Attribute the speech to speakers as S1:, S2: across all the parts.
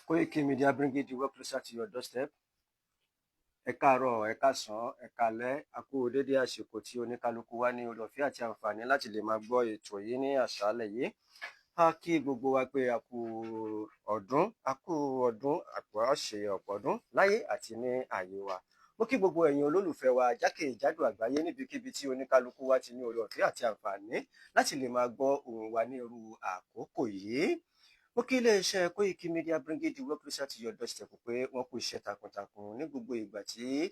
S1: Koiki Media bring it the work closer to your doorstep. Ẹ káàárọ̀, ẹ káàsán, ẹ káalẹ́, a kú dédé àsìkò tí oníkálukú wá ní oore ọ̀fẹ́ àti àǹfààní láti lè máa gbọ́ ètò yìí ní àṣálẹ́ yìí. A kí gbogbo wa pé a kú ọdún, àpò àṣẹ ọ̀pọ̀ ọdún láyé àti ní ààyè wa. Mo kí gbogbo ẹ̀yin olólùfẹ́ wa jákèjádò àgbáyé níbikíbi tí oníkálukú wá ti ní oore ọ̀fẹ́ àti àǹfààní láti lè máa gbọ́ ohùn wa ní irú àkókò yìí. Mo kí iléeṣẹ́ Koiki Media bring it the work closer to your doorstep pé wọ́n kú iṣẹ́ takuntakun ní gbogbo ìgbà tí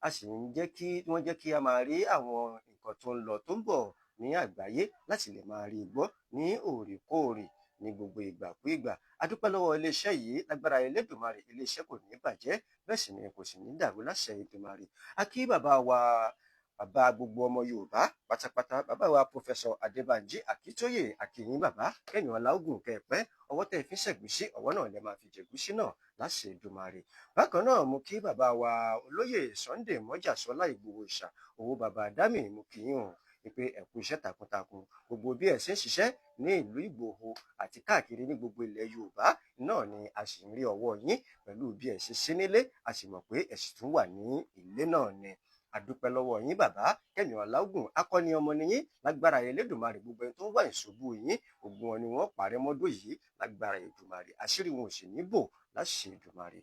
S1: a sì ń jẹ́ kí a máa rí àwọn nǹkan tó ń lọ tó ń bọ̀ ní àgbáyé láti lè máa rí gbọ́ ní òrèkóòrè ní gbogbo ìgbàkúìgbà. A dúpẹ́ lọ́wọ́ iléeṣẹ́ yìí, lágbára Elédùmarè, iléeṣẹ́ kò ní bàjẹ́, bẹ́ẹ̀ sì ni kò sì ní dàrú láṣẹ Èdùmàrè. A kí bàbá gbogbo ọmọ Yorùbá pátápátá, bàbá wa Professor Adébánjí Akíntóyè, akíyín bàbá, kẹ́mi ọlá ogun kẹpẹ́, ọwọ́ tẹ́ fi ṣẹ̀gúsí, ọwọ́ náà lẹ máa fi jẹ̀gúsí náà láṣẹ Èdùmàrè. Bákan náà mo kí bàbá wa olóyè Sunday Mọ́jàsọ́lá Ìgbòho Òòṣà, owó bàbá Dámì, mo kí yín o pé ẹ kú iṣẹ́ takuntakun. Gbogbo bí ẹ ṣe ń ṣiṣẹ́ ní ìlú Ìgbòho àti káàkiri ní gbogbo ilẹ̀ Yorùbá náà ni a sì ń rí ọwọ́ yín pẹ̀lú bí ẹ ṣe ṣe nílé, a sì mọ̀ pé ẹ sì tún wà ní ilé náà ni. A dúpẹ́ lọ́wọ́ yín bàbá, kẹ́mi ọláògùn, akọni ọmọ niyín, lágbára Elédùmarè. Gbogbo ẹni tó ń wá ìṣubú yín, gbogbo wọn ni wọ́n parẹ́ mọ́dọ̀ yìí lágbára Èdùmàrè, àṣírí wọn ò sì ní bò láṣẹ Èdùmàrè.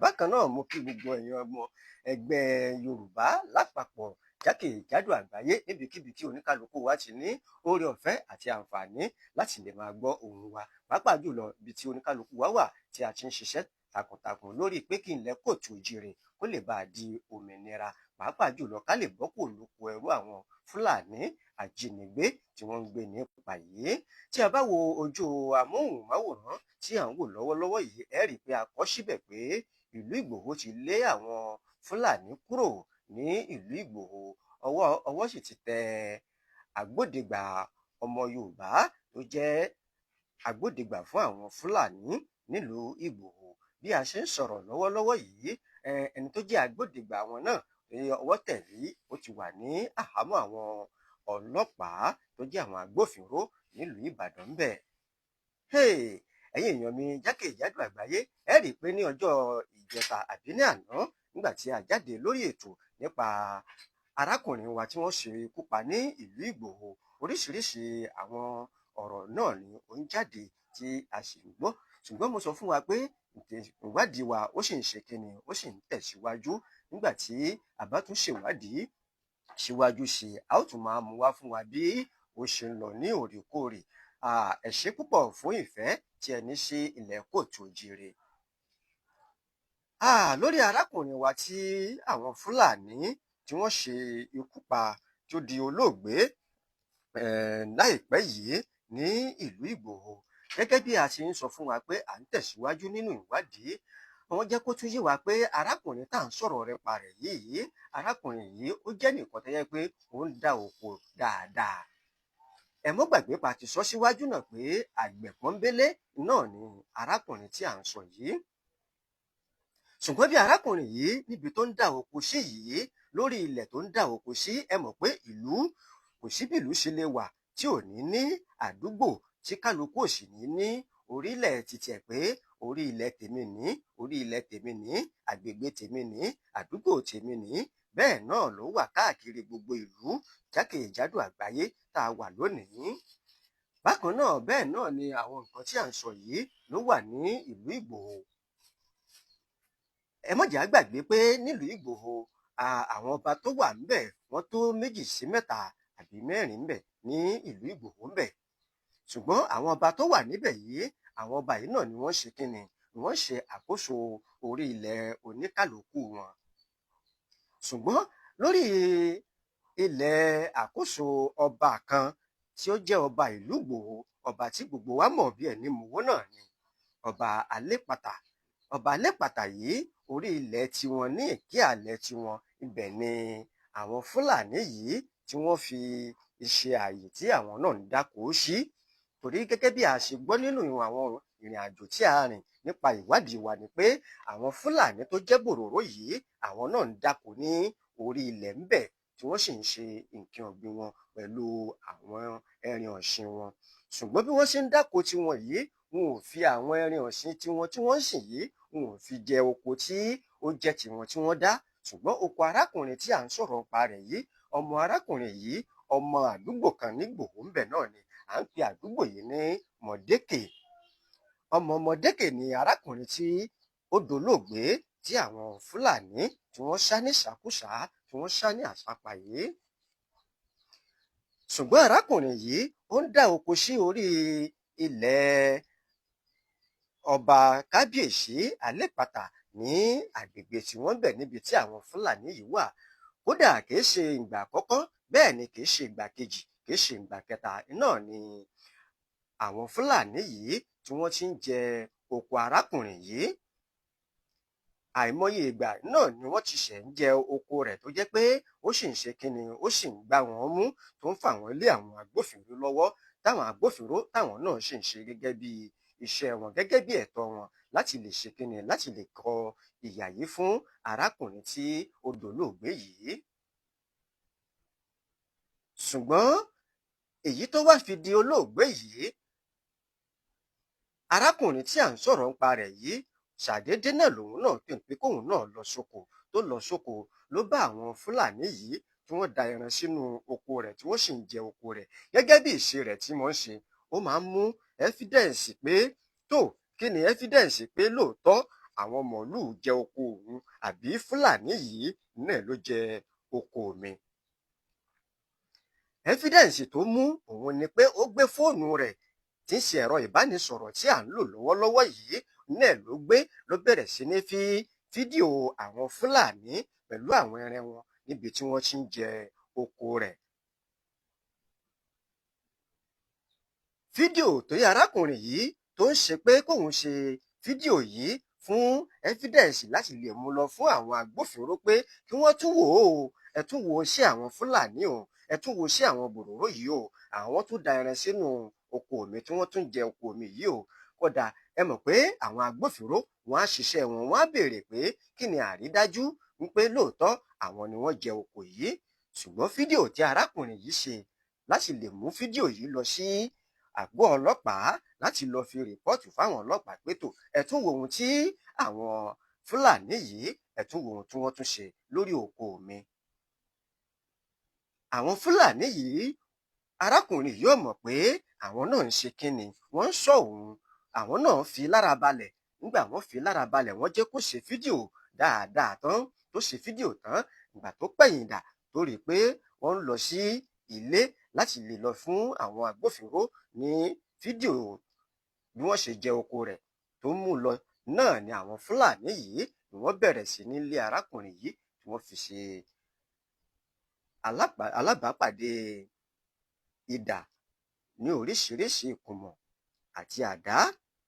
S1: Bákan náà mo kí gbogbo ẹ̀yin ọmọ ẹgbẹ́ Yorùbá lápapọ̀ jákèjádò àgbáyé níbikíbi tí oníkálukú wa ti ní oore ọ̀fẹ́ àti àǹfààní láti lè máa gbọ́ ohùn wa, pàápàá jùlọ ibi tí oníkálukú wa wà tí a ti ń ṣiṣẹ́ takuntakun lórí pé kí ilẹ̀ kóòtù òjíire kó lè bá a di òmìnira, pàápàá jùlọ ká lè bọ́ kúrò lóko ẹrú àwọn Fúlàní ajínigbé tí wọ́n ń gbé nípa yìí. Tí a bá wo ojú amóhùnmáwòrán tí à ń wò lọ́wọ́lọ́wọ́ yìí, ẹ rí i pé a kọ síbẹ̀ pé ìlú Ìgbòho ti lé àwọn Fúlàní kúrò ní ìlú Ìgbòho, ọwọ́ sì ti tẹ agbódegbà ọmọ Yorùbá tó jẹ́ agbódegbà fún àwọn Fúlàní nílùú Ìgbòho. Bí a ṣe ń sọ̀rọ̀ lọ́wọ́lọ́wọ́ yìí, ẹni tó jẹ́ agbódegbà àwọn náà ọwọ́ tẹ̀lé, ó ti wà ní àhámọ́ àwọn ọlọ́pàá tó jẹ́ àwọn agbófinró nílùú Ìbàdàn ń bẹ̀. Ẹ̀yin èèyàn mi jákèjádò àgbáyé, ẹ rí i pé ní ọjọ́ ìjẹta àbí ní àná, nígbà tí a jáde lórí ètò nípa arákùnrin wa tí wọ́n ṣe ikú pa ní ìlú Ìgbòho, oríṣiríṣi àwọn ọ̀rọ̀ náà ni ó ń jáde tí a sì ń gbọ́. Ṣùgbọ́n mo sọ fún wa pé ìwádìí wa ó sì ń ṣe kíni, ó sì ń tẹ̀síwájú. Nígbà tí a bá tún ṣèwádìí síwájú sí i, a ó tún máa mú wá fún wa bí ó ṣe ń lọ ní òrèkóòrè. Ẹ ṣé púpọ̀ fún ìfẹ́ tí ẹ ní sí ilẹ̀ kóòtù òjíire. Lórí arákùnrin wa tí àwọn Fúlàní tí wọ́n ṣe ikú pa tó di olóògbé láìpẹ́ yìí ní ìlú Ìgbòho, gẹ́gẹ́ bí a ti ń sọ fún wa pé à ń tẹ̀síwájú nínú ìwádìí, wọ́n jẹ́ kó tún yé wa pé arákùnrin tá à ń sọ̀rọ̀ nípa rẹ̀ yìí, arákùnrin yìí ó jẹ́ nìkan tó yẹ pé ó ń dá oko dáadáa. Ẹ mọ́ gbàgbé pa ti sọ síwájú náà pé àgbẹ̀ pọ́nbélé náà ni arákùnrin tí à ń sọ yìí. Ṣùgbọ́n bí arákùnrin yìí níbi tó ń dá oko sí yìí, lórí ilẹ̀ tó ń dá oko sí, ẹ mọ̀ pé ìlú kò sí bí ìlú ṣe lè wà tí ò ní ní àdúgbò, tí kálukú ò sì ní orílẹ̀ títí ẹ̀ pé orí ilẹ̀ tèmi ní, orí ilẹ̀ tèmi ní, àgbègbè tèmi ní, àdúgbò tèmi ní. Bẹ́ẹ̀ náà ló wà káàkiri gbogbo ìlú jákèjádò àgbáyé tá a wà lónìí. Bákan náà bẹ́ẹ̀ náà ni àwọn nǹkan tí à ń sọ yìí ló wà ní ìlú Ìgbòho. Ẹ má jẹ́ á gbàgbé pé nílùú Ìgbòho àwọn ọba tó wà ńbẹ̀ wọ́n tó 2 sí 3 àbí 4 ńbẹ̀ ní ìlú Ìgbòho ńbẹ̀. Ṣùgbọ́n àwọn ọba tó wà níbẹ̀ yìí, àwọn ọba yìí náà ni wọ́n ṣe kíni, wọ́n ṣe àkóso orí ilẹ̀ oníkálukú wọn. Ṣùgbọ́n lórí ilẹ̀ àkóso ọba kan tí ó jẹ́ ọba ìlú Ìgbòho, ọba tí gbogbo wa mọ̀ bí ẹni mowó náà ni ọba Alépatà. Ọba Alépatà yìí, orí ilẹ̀ tiwọn ní Ìkí Àlẹ̀ tiwọn, ibẹ̀ ni àwọn Fúlàní yìí tí wọ́n fi ṣe ààyè tí àwọn náà ń dáko sí. Torí gẹ́gẹ́ bí a ṣe gbọ́ nínú àwọn ìrìn àjò tí a rìn nípa ìwádìí wa ni pé àwọn Fúlàní tó jẹ́ bòròró yìí, àwọn náà ń dáko ní orí ilẹ̀ ńbẹ̀ tí wọ́n sì ń ṣe nǹkan ọ̀gbìn wọn pẹ̀lú àwọn ẹran ọ̀sìn wọn. Ṣùgbọ́n bí wọ́n ṣe ń dáko tiwọn yìí, wọn ò fi àwọn ẹran ọ̀sìn tiwọn tí wọ́n ń sìn yìí wọn ò fi jẹ oko tí ó jẹ́ tiwọn tí wọ́n dá, ṣùgbọ́n oko arákùnrin tí à ń sọ̀rọ̀ nípa rẹ̀ yìí, ọmọ arákùnrin yìí ọmọ àdúgbò kan ní Ìgbòho ńbẹ̀ náà ni à ń pe àdúgbò yìí ní Mọ̀dékè. ọmọ Mọ̀dékè ni arákùnrin tí ó dolóògbé tí àwọn Fúlàní tí wọ́n ṣá ní ṣàkúṣà tí wọ́n ṣá ní àṣàpà yìí. ṣùgbọ́n arákùnrin yìí ó ń dá oko sí orí ilẹ̀ ọba kábíyèsí Alẹ́pàtà ní agbègbè tí wọ́n bẹ̀ níbi tí àwọn Fúlàní yìí wà. kódà kìí ṣe ìgbà àkọ́kọ́ bẹ́ẹ̀ ni kìí ṣe ìgbà kejì kìí ṣe ìgbà kẹta náà ni àwọn Fúlàní yìí tí wọ́n ti ń jẹ oko arákùnrin yìí. àìmọye ìgbà náà ni wọ́n ti ṣẹ̀ ń jẹ oko rẹ̀ tó jẹ́ pé ó sì ń ṣe kíni ó sì ń gbá wọn mú tó ń fà wọ́n lé àwọn agbófinró lọ́wọ́ táwọn agbófinró táwọn náà sì ń ṣe gẹ́gẹ́ bí iṣẹ́ wọn gẹ́gẹ́ bí ẹ̀tọ́ wọn láti lè ṣe kíni láti lè kọ ìyà yìí fún arákùnrin tí ó dolóògbé yìí. ṣùgbọ́n èyí tó wá fi di olóògbé yìí, arákùnrin tí à ń sọ̀rọ̀ nípa rẹ̀ yìí ṣàdédé náà lòun náà pè kóun náà lọ sóko tó lọ sóko ló bá àwọn Fúlàní yìí tí wọ́n da ẹran sínú oko rẹ̀ tí wọ́n sì ń jẹ oko rẹ̀ gẹ́gẹ́ bí ìṣe rẹ̀ tí wọ́n ń ṣe. ó máa ń mú ẹ́fídẹ́ǹsì pé tó kí ni ẹ́fídẹ́ǹsì pé lóòótọ́ àwọn mọ̀lúù jẹ oko òun àbí Fúlàní yìí náà ló jẹ oko mi. ẹ́fídẹ́ǹsì tó mú òun ni pé ó gbé fóònù rẹ̀ tí ń ṣe ẹ̀rọ ìbánisọ̀rọ̀ tí à ń lò lọ́wọ́lọ́wọ́ yìí náà ló gbé ló bẹ̀rẹ̀ sí ní fi fídíò àwọn Fúlàní pẹ̀lú àwọn ẹran wọn níbi tí wọ́n ti ń jẹ oko rẹ̀. fídíò tó yẹ arákùnrin yìí tó ń ṣe pé kóun ṣe fídíò yìí fún ẹ́fídẹ́ǹsì láti lè mú lọ fún àwọn agbófinró pé kí wọ́n tún wò ó ẹ tún wo sí àwọn Fúlàní o ẹ tún wo sí àwọn bòròró yìí o àwọn tún da ẹran sínú oko mi tí wọ́n tún jẹ oko mi yìí o. kódà ẹ mọ̀ pé àwọn agbófinró wọn á ṣiṣẹ́ wọn wọ́n á béèrè pé kí ni àrídájú wípé lóòótọ́ àwọn ni wọ́n jẹ oko yìí. ṣùgbọ́n fídíò tí arákùnrin yìí ṣe láti lè mú fídíò yìí lọ sí àgọ́ ọlọ́pàá láti lọ fi rìpọ́ọ̀tù fáwọn ọlọ́pàá pé tó ẹ tún wo ohun tí àwọn Fúlàní yìí ẹ tún wo ohun tí wọ́n tún ṣe lórí oko mi. àwọn Fúlàní yìí arákùnrin yóò mọ̀ pé àwọn náà ń ṣe kíni wọ́n ń ṣọ́ òun, àwọn náà fi lára balẹ̀ nígbà wọ́n fi lára balẹ̀ wọ́n jẹ́ kó ṣe fídíò dáadáa tán tó ṣe fídíò tán ìgbà tó pẹ̀yìn dà tó rí i pé wọ́n ń lọ sí ilé láti lè lọ fún àwọn agbófinró ní fídíò bí wọ́n ṣe jẹ oko rẹ̀ tó mú lọ náà ni àwọn Fúlàní yìí ni wọ́n bẹ̀rẹ̀ sí ní lé arákùnrin yìí tí wọ́n fi ṣe alábàápàdé idà ní oríṣiríṣi ìkùmọ̀ àti àdá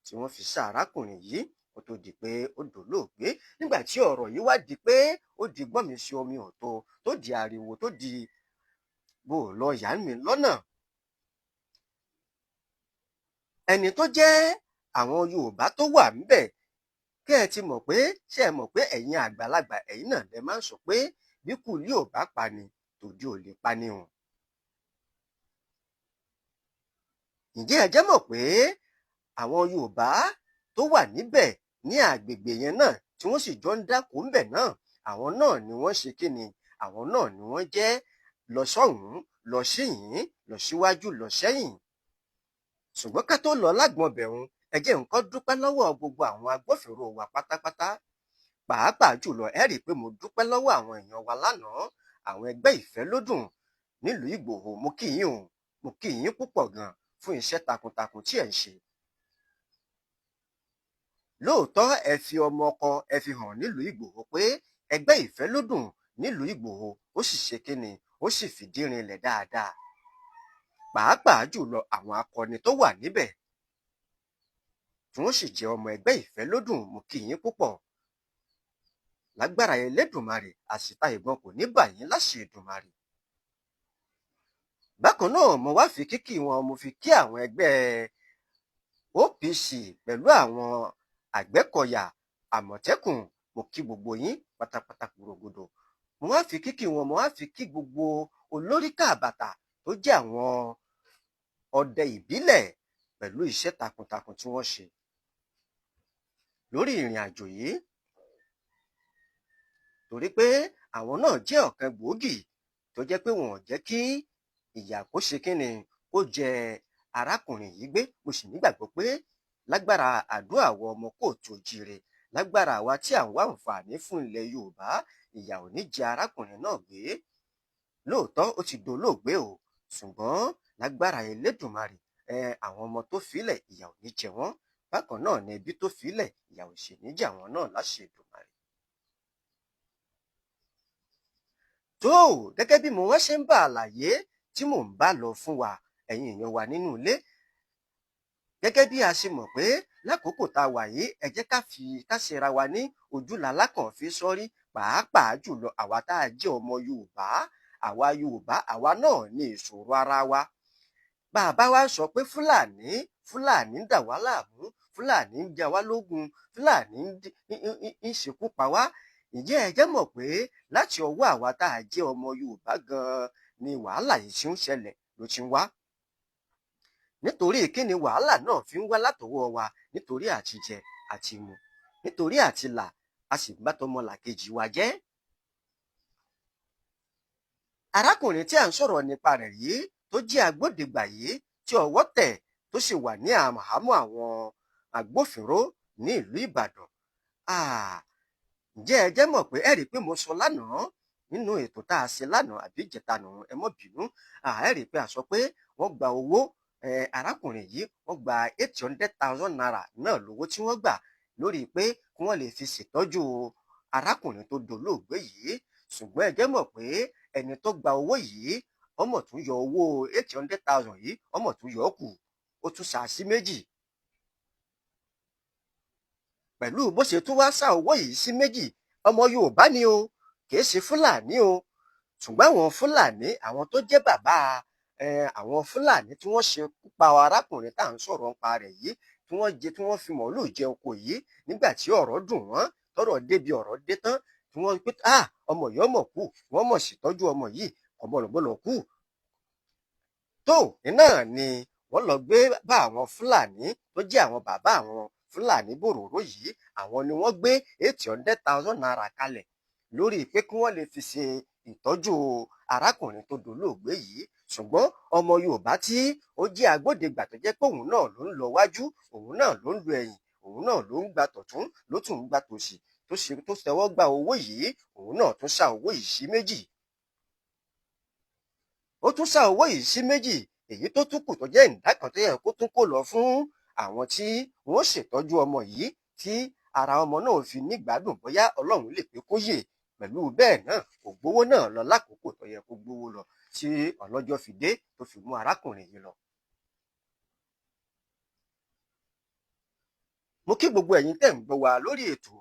S1: tí wọ́n fi ṣá arákùnrin yìí kó tó di pé ó dolóògbé. nígbà tí ọ̀rọ̀ yìí wá di pé ó di gbọ́n mi sí omi ọ̀tó tó di ariwo tó di bó lọ yà mí lọ́nà. ẹni tó jẹ́ àwọn Yorùbá tó wà ńbẹ̀ kẹ́ ẹ ti mọ̀ pé ṣé ẹ mọ̀ pé ẹ̀yin àgbàlagbà ẹ̀yin náà lẹ máa ń sọ pé bí kùlí ò bá pani tòde ò lè pani hàn. ǹjẹ́ ẹ jẹ́ mọ̀ pé àwọn Yorùbá tó wà níbẹ̀ ní àgbègbè yẹn náà tí wọ́n sì jọ ń dáko ńbẹ̀ náà àwọn náà ni wọ́n ṣe kíni àwọn náà ni wọ́n jẹ́ lọ sọ́hùn lọ síyìn lọ síwájú lọ sẹ́yìn. ṣùgbọ́n ká tó lọ lágbọn bẹ̀rùn ẹ jẹ́ nǹkan dúpẹ́ lọ́wọ́ gbogbo àwọn agbófinró wa pátápátá pàápàá jùlọ ẹ rí i pé mo dúpẹ́ lọ́wọ́ àwọn èèyàn wa lánàá àwọn ẹgbẹ́ ìfẹ́lódùn nílùú Ìgbòho mo kí yín o mo kí yín púpọ̀ gan fún iṣẹ́ takuntakun tí ẹ̀ ń ṣe. lóòótọ́ ẹ fi ọmọ ọkọ ẹ fi hàn nílùú Ìgbòho pé ẹgbẹ́ ìfẹ́lódùn nílùú Ìgbòho ó sì ṣe kíni ó sì fìdí rinlẹ̀ dáadáa pàápàá jùlọ àwọn akọni tó wà níbẹ̀ tí wọ́n sì jẹ́ ọmọ ẹgbẹ́ ìfẹ́lódùn mo kí yín púpọ̀. lágbára Elédùmarè àṣìta ìbọn kò ní bà yín láṣẹ Èdùmarè. bákan náà mo wá fi kíkí wọn mo fi kí àwọn ẹgbẹ́ OPC pẹ̀lú àwọn Àgbẹ̀kọ̀yà Àmọ̀tẹ́kùn mo kí gbogbo yín pátápátá gbòrògbòdò. mo wá fi kíkí wọn mo wá fi kí gbogbo olórí káàbàtà tó jẹ́ àwọn ọdẹ ìbílẹ̀ pẹ̀lú iṣẹ́ takuntakun tí wọ́n ṣe lórí ìrìn àjò yìí, torí pé àwọn náà jẹ́ ọ̀kan gbòógì tó jẹ́ pé wọn ò jẹ́ kí ìyà kó ṣe kíni kó jẹ arákùnrin yìí gbé. Mo sì nígbàgbọ́ pé lágbára àdúrà àwọn ọmọ kóòtù òjíire, lágbára àwa tí à ń wá àǹfààní fún ilẹ̀ Yorùbá, ìyà ò ní jẹ arákùnrin náà gbé. Lóòótọ́ ó ti dolóògbé o, ṣùgbọ́n lágbára Elédùmarè àwọn ọmọ tó filẹ̀ ìyà ò ní jẹ wọ́n, bákan náà ni ẹbí tó filẹ̀ ìyà ò sì ní jẹ àwọn náà láṣẹ Èdùmàrè. tó gẹ́gẹ́ bí mo wá ṣe ń bá àlàyé tí mò ń bá lọ fún wa ẹ̀yin èèyàn wa nínú ilé, gẹ́gẹ́ bí a ṣe mọ̀ pé lákòókò tá a wà yìí ẹ jẹ́ ká ṣera wa ní ojúlàlá kan fi sọ́rí, pàápàá jùlọ àwa tá a jẹ́ ọmọ Yorùbá. Àwa Yorùbá àwa náà ní ìṣòro ara wa. Bá a bá wá sọ pé Fúlàní ń dà wá láàmú, Fúlàní ń jà wá lógun, Fúlàní ń ṣekú pa wá, ǹjẹ́ ẹ jẹ́ mọ̀ pé láti ọwọ́ àwa tá a jẹ́ ọmọ Yorùbá gan-an ni wàhálà yìí ti ń ṣẹlẹ̀ ló ti ń wá. Nítorí kí ni wàhálà náà fi ń wá látọwọ́ wa? Nítorí àtijẹ àti mu, nítorí àtilà, a sì bá tọmọlàkejì wa jẹ́. Arákùnrin tí à ń sọ̀rọ̀ nípa rẹ̀ yìí tó jẹ́ agbódegbà yìí tí ọwọ́ tẹ̀ tó sì wà ní àhámọ́ àwọn agbófinró ní ìlú Ìbàdàn. Ǹjẹ́ ẹ jẹ́ mọ̀ pé ẹ rí i pé mo sọ lánàá nínú ètò tá a ṣe lánàá àbí ìjẹta nù, ẹ mọ́ bínú, ẹ rí i pé a sọ pé wọ́n gba owó arákùnrin yìí, wọ́n gba 800,000 naira náà lówó tí wọ́n gbà lórí pé kí wọ́n lè fi ṣètọ́jú arákùnrin tó dolóògbé yìí. Ṣùgbọ́n ẹ jẹ́ mọ̀ pé ẹni tó gba owó yìí ọmọ tún yọ owó 800,000 yìí ọmọ tún yọ kù, ó tún ṣà sí méjì. Pẹ̀lú bó ṣe tún wá ṣà owó yìí sí méjì, ọmọ Yorùbá ni o, kìí ṣe Fúlàní o. Ṣùgbọ́n àwọn Fúlàní, àwọn tó jẹ́ bàbá àwọn Fúlàní tí wọ́n ṣe pa arákùnrin tá à ń sọ̀rọ̀ nípa rẹ̀ yìí, tí wọ́n fi mọ̀ọ́lù jẹ oko yìí, nígbà tí ọ̀rọ̀ dùn wọ́n, tọ́rọ̀ débi ọ̀rọ̀ dé tán, tí wọ́n pé ọmọ yìí ọmọ kú, wọ́n mọ̀ sí tọ́jú ọmọ yìí, ọmọ lọ́gbọ́lọ́ kú. Tó iná ni wọ́n lọ gbé bá àwọn Fúlàní tó jẹ́ àwọn bàbá àwọn Fúlàní bòròró yìí, àwọn ni wọ́n gbé 800,000 naira kalẹ̀ lórí pé kí wọ́n lè fi ṣe ìtọ́jú arákùnrin tó dolóògbé yìí. Ṣùgbọ́n ọmọ Yorùbá tí ó jẹ́ agbódegbà tó jẹ́ pé òun náà ló ń lọ wájú, òun náà ló ń lo ẹ̀yìn, òun náà ló ń gba tọ̀tún, ló tún ń gba tòsì, tó tẹ́wọ́ gba owó yìí, òun náà tún ṣà owó yìí sí méjì. Ó tún ṣà owó yìí sí méjì, èyí tó tún kù tó jẹ́ ìdá kan tó yẹ kó tún kó lọ fún àwọn tí wọ́n ṣètọ́jú ọmọ yìí, tí ara ọmọ náà fi nígbádùn, bóyá Ọlọ́run lè pé kó yè. Pẹ̀lú bẹ́ẹ̀ náà kò gbówó náà lọ lákòókò tó yẹ kó gbówó lọ, tí ọlọ́jọ́ fi dé tó fi mú arákùnrin yìí lọ. Mo kí gbogbo ẹ̀yin tẹ́ ń gbọ́ wa lórí ètò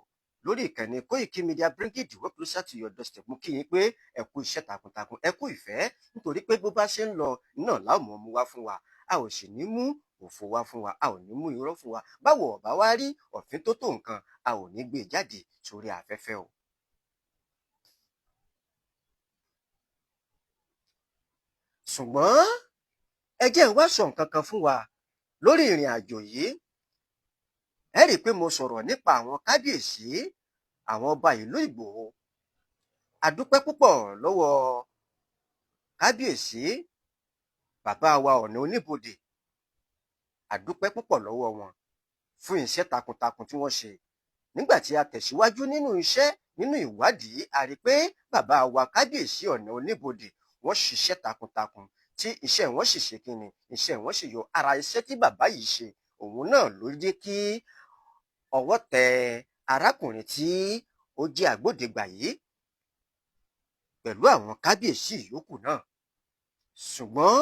S1: lórí ìkànnì Koiki Media, bring it the work closer to your doorstep. Mo kí yín pé ẹ kú iṣẹ́ takuntakun, ẹ kú ìfẹ́, nítorí pé bó bá ṣe ń lọ náà láwọn mú wá fún wa, a ò sì ní mú òfò wá fún wa, a ò ní mú irọ́ fún wa. Báwo ọ̀bá wá rí ọ̀fín tó tó nǹkan, a ò ní gbé jáde sórí afẹ́fẹ́ o. Ṣùgbọ́n ẹ jẹ́ n wá sọ nǹkan kan fún wa lórí ìrìn àjò yìí. Ẹ rí i pé mo sọ̀rọ̀ nípa àwọn kábíyèsí, àwọn ọba ìlú Ìgbòho. A dúpẹ́ púpọ̀ lọ́wọ́ kábíyèsí bàbá wa Ọ̀ọ̀ni Oníbodè. A dúpẹ́ púpọ̀ lọ́wọ́ wọn fún iṣẹ́ takuntakun tí wọ́n ṣe. Nígbà tí a tẹ̀síwájú nínú iṣẹ́, nínú ìwádìí, a rí i pé bàbá wa kábíyèsí Ọ̀ọ̀ni Oníbodè wọ́n ṣiṣẹ́ takuntakun tí iṣẹ́ wọn sì ṣe kíni, iṣẹ́ wọn sì yọ. Ara iṣẹ́ tí bàbá yìí ṣe, òun náà ló jẹ́ kí ọwọ́ tẹ arákùnrin tí ó jẹ́ agbódegbà yìí pẹ̀lú àwọn kábíyèsí yòókù náà. Ṣùgbọ́n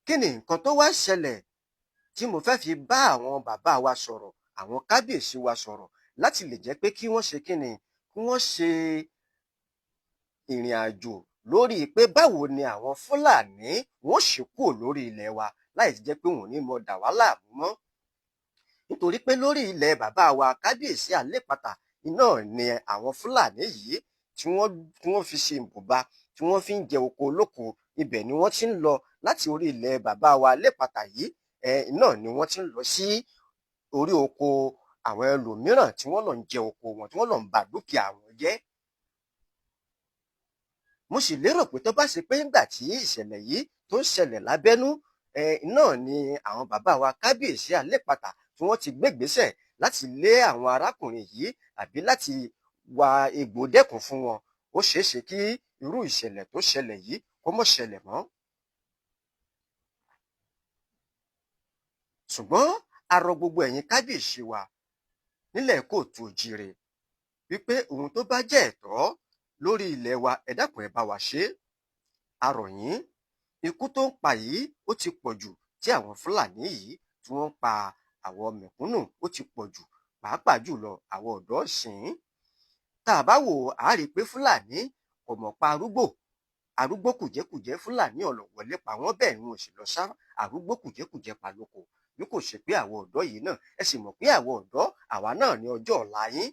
S1: kí ni nǹkan tó wá ṣẹlẹ̀ tí mo fẹ́ fi bá àwọn bàbá wa sọ̀rọ̀, àwọn kábíyèsí wa sọ̀rọ̀, láti lè jẹ́ pé kí wọ́n ṣe kíni, kí wọ́n ṣe ìrìn àjò lórí pé báwo ni àwọn Fúlàní wọ́n ṣe kúrò lórí ilẹ̀ wa láì jẹ́ pé wọ́n ní mọ dà wá láàmú mọ́. Nítorí pé lórí ilẹ̀ bàbá wa kábíyèsí Alépatà iná ni àwọn Fúlàní yìí tí wọ́n fi ṣe ibùba, tí wọ́n fi ń jẹ oko olóko, ibẹ̀ ni wọ́n ti ń lọ láti orí ilẹ̀ bàbá wa Alépatà yìí. náà ni wọ́n ti ń lọ sí orí oko àwọn ẹlòmíràn tí wọ́n lọ ń jẹ oko wọn, tí wọ́n lọ ń ba dúkìá wọn jẹ́. Mo sì lérò pé tó bá ṣe pé nígbà tí ìṣẹ̀lẹ̀ yìí tó ń ṣẹlẹ̀ lábẹ́nú náà ni àwọn bàbá wa kábíyèsí Alẹ́pàtà tí wọ́n ti gbégbésẹ̀ láti lé àwọn arákùnrin yìí àbí láti wa egbò dẹ́kun fún wọn, ó ṣeé ṣe kí irú ìṣẹ̀lẹ̀ tó ṣẹlẹ̀ yìí kó má ṣẹlẹ̀ mọ́. Ṣùgbọ́n a rọ gbogbo ẹ̀yin kábíyèsí wa nílẹ̀ Kóòtù Òjíire wípé ohun tó bá jẹ́ ẹ̀tọ́ lórí ilẹ̀ wa, ẹ dákun ẹ bá wa ṣe é. A rọ̀ yín, ikú tó ń pa yìí ó ti pọ̀ jù, tí àwọn Fúlàní yìí tí wọ́n ń pa àwọn mẹ̀kúnnù ó ti pọ̀ jù, pàápàá jùlọ àwọn ọ̀dọ́ ìsìn. Tá a bá wò á rí i pé Fúlàní kò mọ̀ pa arúgbó kùjẹ́kùjẹ́ Fúlàní ọ̀lọ̀wọlé pa wọ́n, bẹ́ẹ̀ ni wọn ò sì lọ sá arúgbó kùjẹ́kùjẹ́ pa lóko. Bí kò ṣe pé àwọn ọ̀dọ́ yìí náà, ẹ sì mọ̀ pé àwọn ọ̀dọ́ àwa náà ní ọjọ́ ọ̀la yín.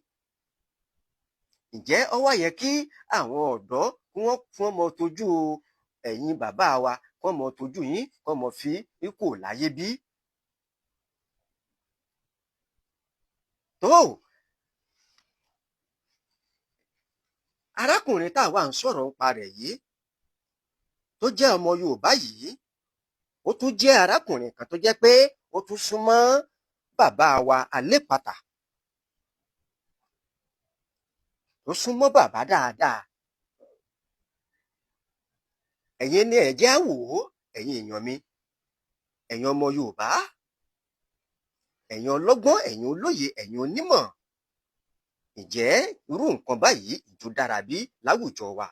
S1: Ǹjẹ́ ó wá yẹ kí àwọn ọ̀dọ́ kí wọ́n fún ọmọ tójú ẹ̀yin bàbá wa, kí wọ́n mọ tójú yín, kí wọ́n mọ fi ikú láyé bí? Tó arákùnrin tá a wà ń sọ̀rọ̀ nípa rẹ̀ yìí tó jẹ́ ọmọ Yorùbá yìí, ó tún jẹ́ arákùnrin kan tó jẹ́ pé ó tún súnmọ́ bàbá wa Alẹ́pàtà, tó súnmọ́ bàbá dáadáa. Ẹ̀yin ni ẹ jẹ́ á wò ó, ẹ̀yin èèyàn mi, ẹ̀yin ọmọ Yorùbá, ẹ̀yin ọlọ́gbọ́n, ẹ̀yin olóye, ẹ̀yin onímọ̀. Ǹjẹ́ irú nǹkan báyìí ìjó dára bí láwùjọ wa?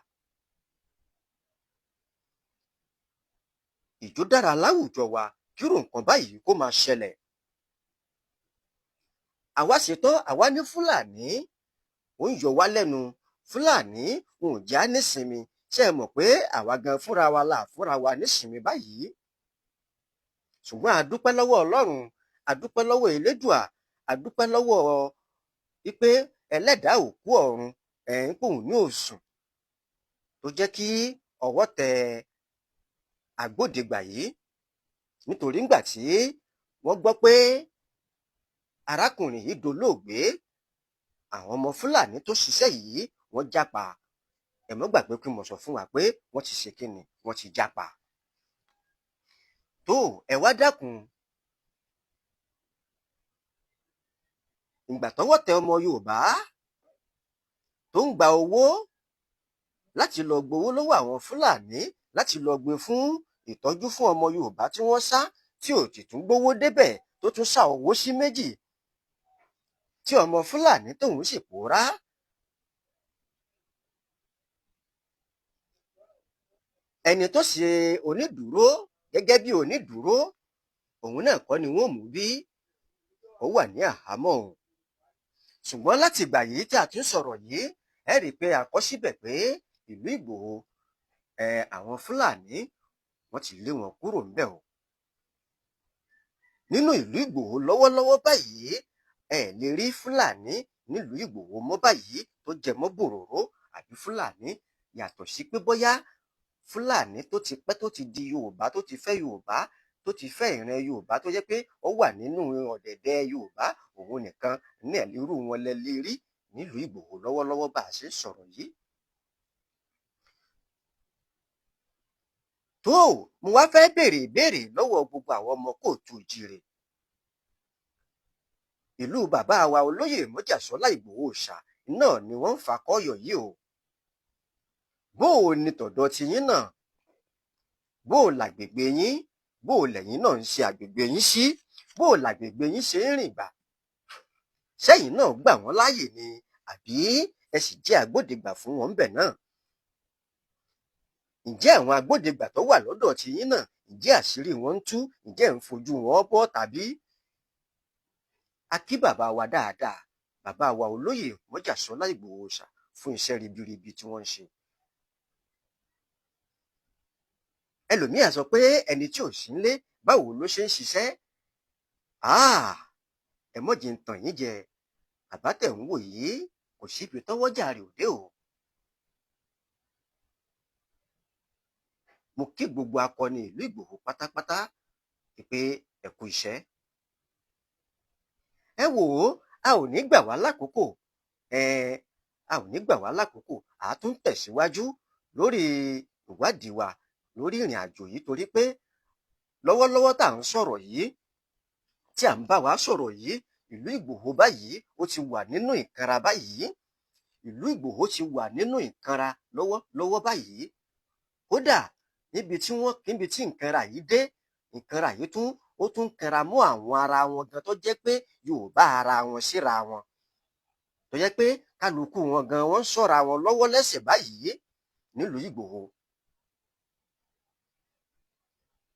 S1: Ìjó dára láwùjọ wa kí irú nǹkan báyìí kó máa ṣẹlẹ̀. Àwa ṣetán, àwa ní Fúlàní ó ń yọ wá lẹ́nu, Fúlàní wọn ò já nísinmi. Ṣé ẹ mọ̀ pé àwa gan fúnra wa là fúnra wa nísinmi báyìí? Ṣùgbọ́n a dúpẹ́ lọ́wọ́ Ọlọ́run, a dúpẹ́ lọ́wọ́ Elédùà, a dúpẹ́ lọ́wọ́ wípé ẹlẹ́dàá òkú ọ̀run ń pòun ní òsùn tó jẹ́ kí ọwọ́ tẹ agbódegbà yìí. Nítorí ńgbà tí wọ́n gbọ́ pé arákùnrin yìí dolóògbé, àwọn ọmọ Fúlàní tó ṣiṣẹ́ yìí wọ́n jápa. Ẹ mọ́ gbàgbé pé mo sọ fún wa pé wọ́n ti ṣe kíni, wọ́n ti jápa. Tó ẹ wá dákun, ìgbà tọ́wọ́ tẹ ọmọ Yorùbá tó ń gba owó láti lọ gbowó lọ́wọ́ àwọn Fúlàní láti lọ gbé fún ìtọ́jú fún ọmọ Yorùbá tí wọ́n sá, tí ò ti tún gbowó débẹ̀, tó tún sá owó sí méjì, tí ọmọ Fúlàní tóun sì pòórá. Ẹni tó ṣe onídùúró gẹ́gẹ́ bí onídùúró, òun náà kọ́ ni wọ́n mú bí ó wà ní àhámọ́ òun. Ṣùgbọ́n láti ìgbà yìí tí a ti ń sọ̀rọ̀ yìí, ẹ rí i pé a kọ síbẹ̀ pé ìlú Ìgbòho àwọn Fúlàní wọ́n ti lé wọn kúrò ńbẹ̀ o. Nínú ìlú Ìgbòho lọ́wọ́lọ́wọ́ báyìí, ẹ lè rí Fúlàní nílùú Ìgbòho mọ́ báyìí tó jẹ mọ́ bòròró àbí Fúlàní, yàtọ̀ sí pé bóyá Fúlàní tó ti pẹ́ tó ti di Yorùbá, tó ti fẹ́ Yorùbá, tó ti fẹ́ ìran Yorùbá, tó jẹ́ pé ó wà nínú ọ̀dẹ̀dẹ̀ Yorùbá, òun nìkan ní irú wọn lẹ lè rí nílùú Ìgbòho lọ́wọ́lọ́wọ́ bá a ṣe ń sọ̀rọ̀ yìí. Tó mo wá fẹ́ béèrè ìbéèrè lọ́wọ́ gbogbo àwọn ọmọ Kóòtù Òjíire. Ìlú bàbá wa olóyè Mọ́jàsọ́lá Ìgbòho Òòṣà náà ni wọ́n ń fakọ́yọ̀ yìí o. Bóò ni tọ̀dọ̀ ti yín náà? Bóò làgbègbè yín? Bóò lẹ̀yin náà ń ṣe àgbègbè yín sí? Bóò làgbègbè yín ṣe ń rìn gbà? Ṣẹ́yìn náà gbà wọ́n láàyè ni àbí ẹ sì jẹ́ agbódegbà fún wọn ńbẹ̀ náà? Ǹjẹ́ àwọn agbódegbà tó wà lọ́dọ̀ ti yín náà, ǹjẹ́ àṣírí wọn ń tú? Ǹjẹ́ ń fojú wọn bọ́ tàbí? A kí bàbá wa dáadáa, bàbá wa olóyè Mọ́jàsọ́lá Ìgbòho Òòṣà fún iṣẹ́ ribiribi tí wọ́n ń ṣe. Ẹlòmíà sọ pé ẹni tí ò sí nílé báwo ló ṣe ń ṣiṣẹ́? Ẹ mọ́ jẹ́ ń tàn yín jẹ, àbátẹ̀ ń wò yìí kò síbi tọ́wọ́jà rẹ̀ òde o. Mo kí gbogbo akọni ìlú Ìgbòho pátápátá pé ẹ kú iṣẹ́. ẹ wò ó, a ò ní gbà wá lákòókò, a ò ní gbà wá lákòókò, a tún tẹ̀síwájú lórí ìwádìí wa lórí ìrìn àjò yìí, torí pé lọ́wọ́lọ́wọ́ tá à ń sọ̀rọ̀ yìí, tí à ń bá wa sọ̀rọ̀ yìí, ìlú Ìgbòho báyìí ó ti wà nínú ìkanra báyìí. Ìlú Ìgbòho ti wà nínú ìkanra lọ́wọ́lọ́wọ́ báyìí. Kódà níbi tí ìkanra yìí dé, ìkanra yìí ó tún kanra mọ́ àwọn ara wọn gan tó jẹ́ pé Yorùbá ara wọn síra wọn. Tó jẹ́ pé kálukú wọn gan wọ́n ń ṣọ́ra wọn lọ́wọ́ lẹ́sẹ̀ báyìí nílùú Ìgbòho.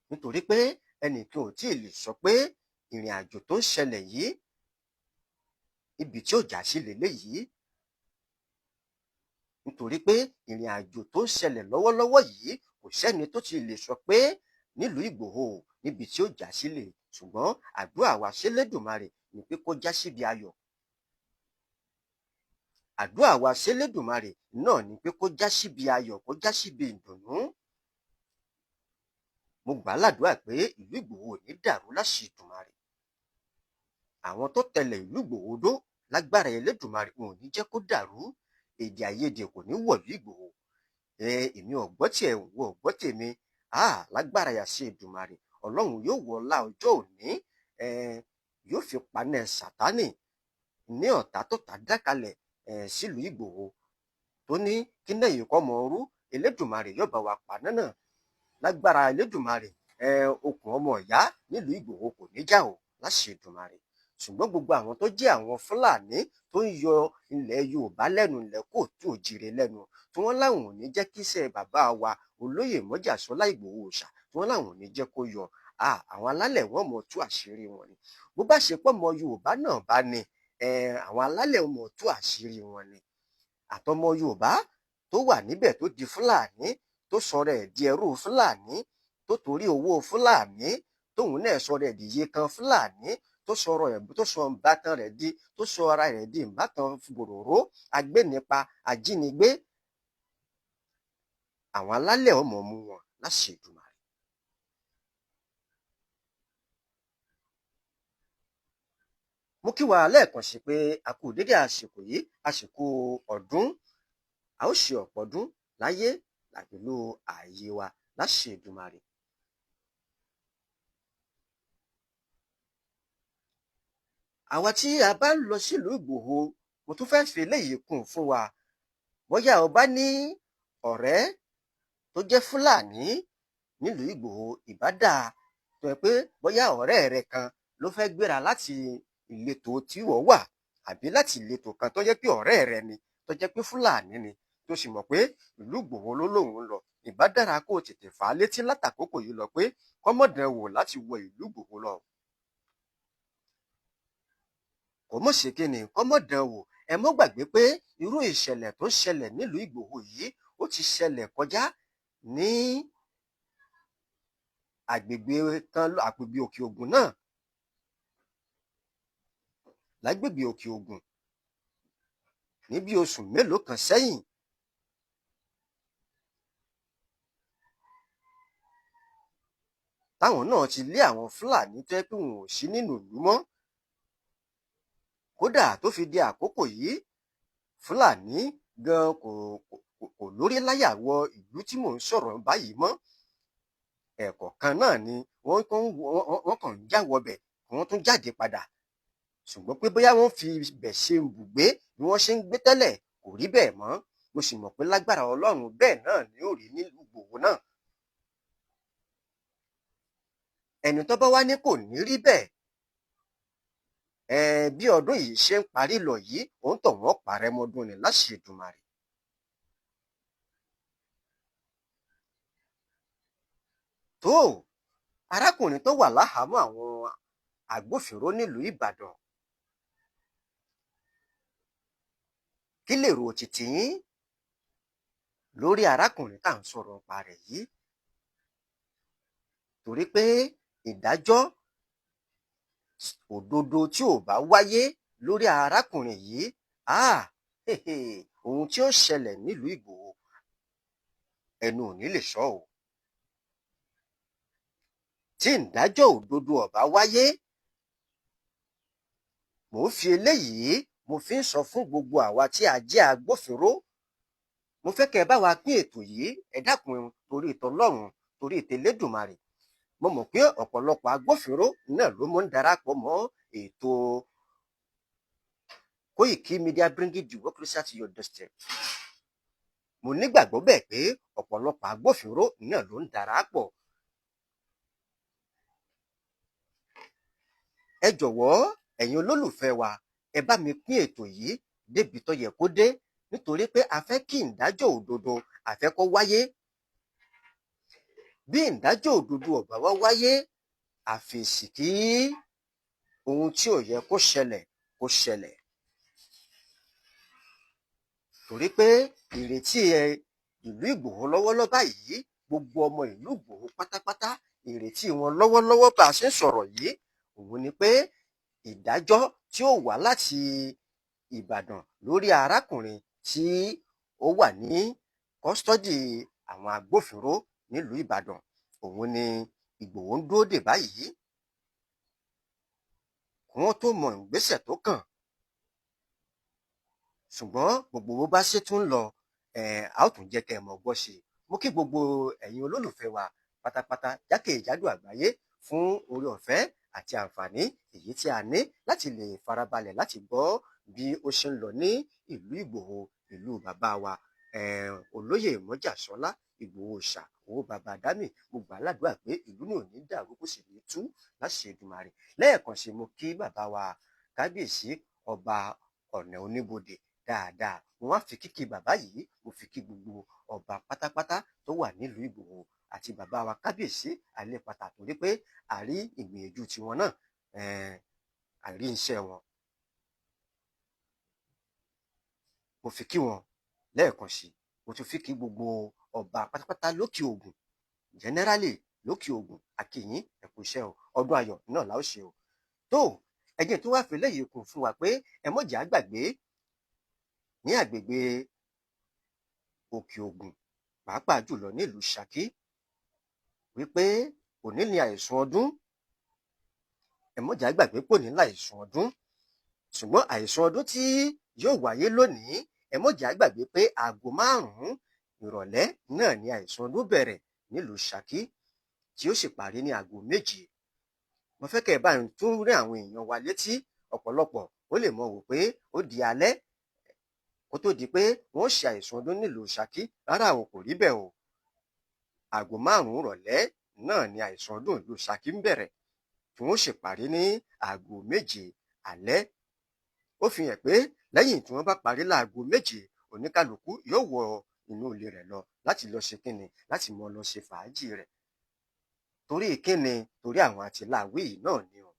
S1: Nítorí pé ẹnìkan ò tí ì lè sọ pé ìrìn àjò tó ń ṣẹlẹ̀ yìí ibi tí ó já sí leléyìí. Nítorí pé ìrìn àjò tó ń ṣẹlẹ̀ lọ́wọ́lọ́wọ́ yìí kò sẹ́ni tó ti lè sọ pé nílùú Ìgbòho níbi tí ó já sílẹ̀, ṣùgbọ́n àdúrà wa s'Elédùmarè ni pé kó já síbi ayọ̀. Àdúrà wa s'Elédùmarè náà ni pé kó já síbi ayọ̀, kó já síbi ìdùnnú. Mo gbà á ládùúrà pé ìlú Ìgbòho ò ní dàrú láṣẹ Èdùmàrè. Àwọn tó tẹ̀lé ìlú Ìgbòho dó lágbára Elédùmarè wọn ò ní jẹ́ kó dàrú. Èdè àìyedè kò ní wọ̀lú Ìgbòho. Èmi ò gbọ́ tiẹ̀, wọ ò gbọ́ tèmi. Lágbára àṣẹ Èdùmàrè, Ọlọ́run yóò wọlá ọjọ́ òní, yóò fi paná Sátánì ní ọ̀tá tó tà dákalẹ̀ sílùú Ìgbòho tó ní kí náà yìí kọ́ mọ orú. Elédùmarè yóò bá wa paná náà. Lágbára Elédùmarè, okùn ọmọ ìyá nílùú Ìgbòho kò ní já o láṣẹ Èdùmàrè. Ṣùgbọ́n gbogbo àwọn tó jẹ́ àwọn Fúlàní tó ń yọ ilẹ̀ Yorùbá lẹ́nu, ilẹ̀ Kóòtù Òjìrè lẹ́nu, tí wọ́n láwọn ò ní jẹ́ kí iṣẹ́ bàbá wa olóyè Mọ́jàsọ́lá Ìgbòho Òòṣà, tí wọ́n láwọn ò ní jẹ́ kó yọ. Àwọn alálẹ̀ wọn mọ̀ tú àṣírí wọn ni. Bó bá ṣe pọ̀ mọ́ Yorùbá náà bá ní, àwọn alálẹ̀ mọ̀ tú àṣírí wọn ni. Àtọmọ Yorùbá tó wà níbẹ̀ tó di Fúlàní, tó sọ̀rọ̀ ẹ̀ di ẹrú Fúlàní, tó torí owó Fúlàní tóun náà sọ̀rọ̀ ẹ̀ di iye kan Fúlàní, tó sọ ìbátan rẹ̀ di, tó sọ ara rẹ̀ di ìbátan bòròró, agbénipa, ajínigbé. Àwọn alálẹ̀ ọmọ mú wọn láṣẹ Èdùmàrè. Mo kí wa lẹ́ẹ̀kan sí pé a kú dédé àsìkò yìí, àsìkò ọdún. A ó ṣe ọ̀pọ̀ ọdún láyé pẹ̀lú ààyè wa láṣẹ Èdùmàrè. Àwa tí a bá ń lọ sílùú Ìgbòho, mo tún fẹ́ fi eléyìí kún fún wa. Bóyá o bá ní ọ̀rẹ́ tó jẹ́ Fúlàní nílùú Ìgbòho, ìbá dáa tó yẹ pé bóyá ọ̀rẹ́ rẹ kan ló fẹ́ gbéra láti ìletò tí wọ́n wà, àbí láti ìletò kan tó jẹ́ pé ọ̀rẹ́ rẹ ni, tó jẹ́ pé Fúlàní ni, tó sì mọ̀ pé ìlú Ìgbòho ló lóun ń lọ. Ìbá dára kó o tètè fà á létí látàkókò yìí lọ pé kọ́mọ̀dán wò láti wọ ìlú Ìgbòho lọ. Kò mọ̀ ṣe kí ni, kọ́mọ̀dán wò. Ẹ mọ́ gbàgbé pé irú ìṣẹ̀lẹ̀ tó ṣẹlẹ̀ nílùú Ìgbòho yìí ó ti ṣẹlẹ̀ kọjá ní àgbègbè Òkè Ògùn náà. Lágbègbè Òkè Ògùn ní bí oṣù mélòó kan sẹ́yìn. Táwọn náà ti lé àwọn Fúlàní tó yẹ pé wọn ò sí nínú ìlú mọ́. Kódà tó fi di àkókò yìí, Fúlàní gan kò lórí láyà wọ ìlú tí mò ń sọ̀rọ̀ báyìí mọ́. Ẹ̀ẹ̀kọ̀kan náà ni wọ́n kàn ń já wọbẹ̀ kí wọ́n tún jáde padà. Ṣùgbọ́n pé bóyá wọ́n fi bẹ̀ ṣe ibùgbé bí wọ́n ṣe ń gbé tẹ́lẹ̀, kò rí bẹ́ẹ̀ mọ́. Mo sì mọ̀ pé lágbára Ọlọ́run bẹ́ẹ̀ náà ni ó rí nílùú Ìgbòho náà. Ẹni tó bá wá ní kò ní rí bẹ́ẹ̀, bí ọdún yìí ṣe ń parí lọ yìí, òun tọ̀ wọ́n parẹ́ mọ́dún ni láṣẹ Èdùmàrè. Tó arákùnrin tó wà láhàámọ́ àwọn agbófinró nílùú Ìbàdàn, kí lè rò títí yín lórí arákùnrin tá à ń sọ̀rọ̀ nípa rẹ̀ yìí? Torí pé ìdájọ́ òdodo tí ò bá wáyé lórí arákùnrin yìí, ohun tí ó ṣẹlẹ̀ nílùú Ìgbòho ẹnu ò ní lè sọ o. tí ìdájọ́ òdodo ọ̀bá wáyé. Mò ń fi eléyìí mo fi ń sọ fún gbogbo àwa tí a jẹ́ agbófinró. Mo fẹ́ kẹ́ ẹ bá wa pín ètò yìí, ẹ dákun torí ìtọ́lọ́run, torí ìtẹ̀lédùmarè. Mo mọ̀ pé ọ̀pọ̀lọpọ̀ agbófinró náà ló mọ́ ń darapọ̀ mọ́ ètò Koiki Media bringing democracy to your doorstep. Mo nígbàgbọ́ bẹ́ẹ̀ pé ọ̀pọ̀lọpọ̀ agbófinró náà ló ń darapọ̀. Ẹ jọ̀wọ́ ẹ̀yin olólùfẹ́ wa, ẹ bá mi pín ètò yìí débi tó yẹ kó dé, nítorí pé a fẹ́ kí ìdájọ́ òdodo a fẹ́ kó wáyé. Bí ìdájọ́ òdodo ọ̀bá wá wáyé, àfèsì kí ohun tí ò yẹ kó ṣẹlẹ̀ kó ṣẹlẹ̀. Torí pé ìrètí ìlú Ìgbòho lọ́wọ́lọ́wọ́ báyìí, gbogbo ọmọ ìlú Ìgbòho pátápátá, ìrètí wọn lọ́wọ́lọ́wọ́ bá a ṣe ń sọ̀rọ̀ yìí, òun ni pé ìdájọ́ tí ó wá láti Ìbàdàn lórí arákùnrin tí ó wà ní kọ́sítọ́dì àwọn agbófinró nílùú Ìbàdàn, òun ni Ìgbòho ń dúró dè báyìí. Kí wọ́n tó mọ ìgbésẹ̀ tó kàn. Ṣùgbọ́n gbogbo bó bá ṣe tún lọ, a ó tún jẹ́ kẹ́ ẹ mọ̀ gbọ́ ṣe. Mo kí gbogbo ẹ̀yin olólùfẹ́ wa pátápátá jákèjádò àgbáyé fún oore ọ̀fẹ́ àti àǹfààní èyí tí a ní láti lè farabalẹ̀ láti gbọ́ bí ó ṣe ń lọ ní ìlú Ìgbòho, ìlú bàbá wa olóyè Mọ́jàsọ́lá Ìgbòho Òòṣà, owó bàbá Dámì. Mo gbà ládùúrà pé ìlú náà ò ní dàrú, kò sì ní tú láṣẹ Èdùmàrè. Lẹ́ẹ̀kan sí mo kí bàbá wa kábíyèsí ọba Ọ̀ọ̀nà Oníbodè dáadáa. Mo wá fi kíkí bàbá yìí, mo fi kí gbogbo ọba pátápátá tó wà nílùú Ìgbòho àti bàbá wa kábíyèsí Àlẹ́pàtà, torí pé àrí ìgbìyànjú tiwọn náà, àrí iṣẹ́ wọn. Mo fi kí wọn lẹ́ẹ̀kan sí. Mo tún fi kí gbogbo ọba pátápátá lókè Ògùn, generally lókè Ògùn, a kí yín ẹ kú iṣẹ́ o, ọdún ayọ̀ náà la ó ṣe o. Tó ẹ̀jẹ̀ tó wá fi lẹ́yìn kún fún wa pé ẹ má jẹ́ á gbàgbé ní àgbègbè Òkè Ògùn, pàápàá jùlọ nílùú Ṣakí, wípé òní ni àìsùn ọdún. Ẹ má jẹ́ á gbàgbé pò ní láìsùn ọdún. Ṣùgbọ́n àìsùn ọdún tí yóò wáyé lónìí, ẹ má jẹ́ á gbàgbé pé aago 5 ìrọ̀lẹ́ náà ni àìsùn ọdún bẹ̀rẹ̀ nílùú Ṣakí, tí ó sì parí ní aago 7. Mo fẹ́ kẹ́ ẹ bá ń tún rí àwọn èèyàn wa létí. Ọ̀pọ̀lọpọ̀ ó lè mọ̀ wò pé ó di alẹ́ kó tó di pé wọ́n ṣe àìsùn ọdún nílùú Ṣakí. Rárá o, kò rí bẹ́ẹ̀ o. Aago 5 ìrọ̀lẹ́ náà ni àìsùn ọdún ìlú Ṣakí ń bẹ̀rẹ̀, tí wọ́n sì parí ní aago 7 alẹ́. Ó fi hàn pé lẹ́yìn tí wọ́n bá parí láago 7, oníkálukú yóò wọ inú ilé rẹ̀ lọ láti lọ ṣe kíni, láti mọ lọ ṣe fàájì rẹ̀. Torí kíni? Torí àwọn àtìláàwí yìí náà ni o.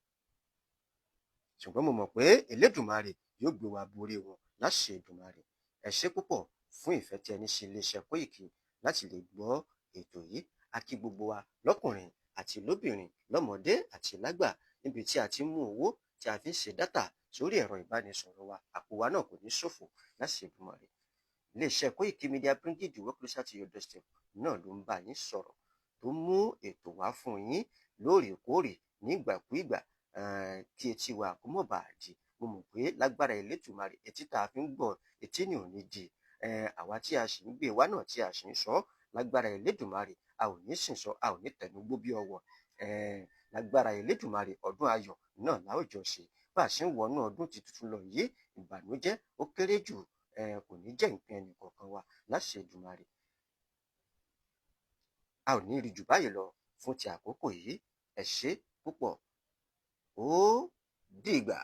S1: Ṣùgbọ́n mo mọ̀ pé Elédùmarè yóò gbé wa borí wọn láṣẹ Èdùmàrè. Ẹ ṣé púpọ̀ fún ìfẹ́ tí ẹni ṣe iléeṣẹ́ Koiki láti lè gbọ́ ètò yìí. A kí gbogbo wa lọ́kùnrin àti lóbìnrin, lọ́mọdé àti lágbà, níbi tí a ti ń mú owó tí a fi ń ṣe dátà sórí ẹ̀rọ ìbánisọ̀rọ̀ wa. Àpò wa náà kò ní ṣòfò láṣẹ Èdùmàrè. Iléeṣẹ́ Koiki Media bringing democracy to your doorstep náà ló ń bá yín sọ̀rọ̀, tó mú ètò wá fún yín lóòrèkóòrè nígbàkúìgbà, kí etí wa kó mọ̀ bá di. Mo mọ̀ pé lágbára Elédùmarè, etí tá a fi ń gbọ́, etí ni ò ní di. Àwa tí a sì ń gbé wa náà tí a sì ń sọ, lágbára Elédùmarè, a ò ní sìn sọ, a ò ní tẹnugbó bí ọwọ́. Lágbára Elédùmarè, ọdún ayọ̀ náà la ó jọ ṣe. Bá a ṣe ń wọnú ọdún tuntun lọ yìí, ìbànújẹ́ ó kéré jù kò ní jẹ́ nǹkan ẹnì kọ̀ọ̀kan wa láṣẹ Èdùmàrè. A ò ní rí jù báyìí lọ fún ti àkókò yìí. Ẹ ṣé púpọ̀. Ó dìgbà.